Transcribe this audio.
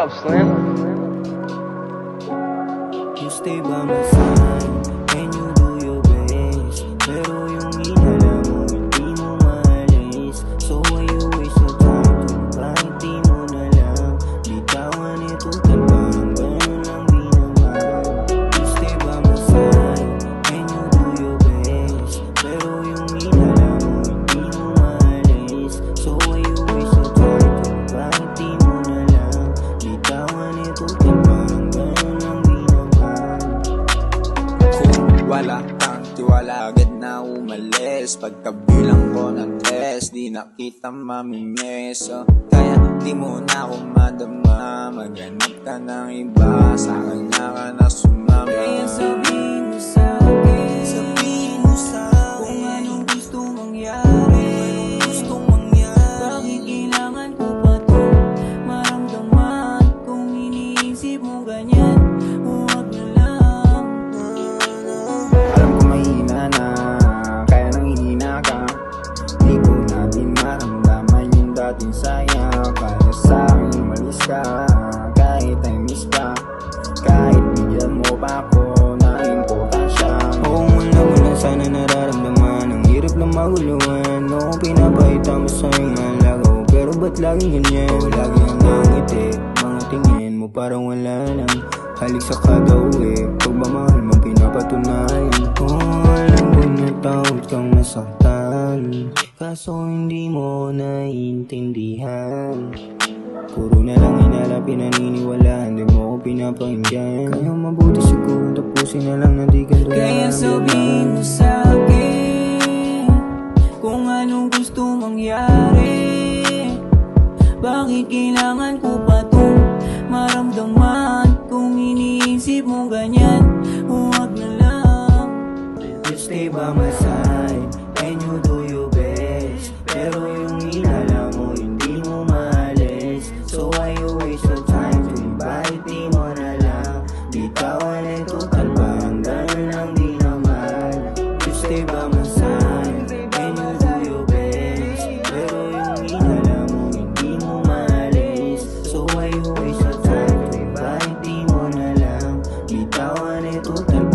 up, Slim? You stay by my side and you do your best, pero yung hinala mo hindi mo maalis. So why you waste your time to kahit di mo na lang bitawan ito talbang ganun lang di naman. You stay by my side and you do your best, pero yung hinala mo hindi mo maalis. So why you waste your time to kahit di mo na lang bitawan ito talbang ganun lang di naman. Wala kang tiwala, agad na umalis. Pagkabilang ko ng test, di nakita mamimiss. Kaya di mo na ako madama, maghanap ka ng iba, sa kanya ka na sumama. Kaya sabihin mo sa'kin, sabihin mo sa'kin kung anong gusto mangyari, bakit kailangan ko pa to maramdaman? Kung iniisip mo ganyan, huwag na lang. Alam ko mahina na, kaya nang hihina ka. Di ko natin maramdaman yung dating saya. Kaya sa'kin umalis ka, kahit I miss ka. Kahit bigyan mo pa ako na importansya. Oo, wala mo lang sana nararamdaman. Ang hirap lang maguluhan. Oo, pinapahita mo sa iyong malagaw, pero ba't laging ganyan? Oo, lagi ang nangiti, mga tingin mo parang wala lang. Halik sa kada uwi, pagmamahal mo pinapatunayan. Oo, alam ko na takot kang masaktan, kaso hindi mo naiintindihan. Puro na lang hinala, pinaniniwalaan, di mo ako pinapakinggan. Kaya mabuti siguro tapusin na lang na di ka doon. Kaya sabihin mo sa'kin kung anong gusto mangyari, bakit kailangan ko pa itong maramdaman? Kung iniisip mo ganyan, huwag na lang. You stay by my side and you do your best, pero yung hinala mo hindi mo maalis. So why you waste your time to invite, di mo na lang bitawan ito talbang ganun lang di naman. You stay by my side and you do your best, pero yung hinala mo hindi mo maalis. So why you waste your time to invite, di mo na lang bitawan ito talbang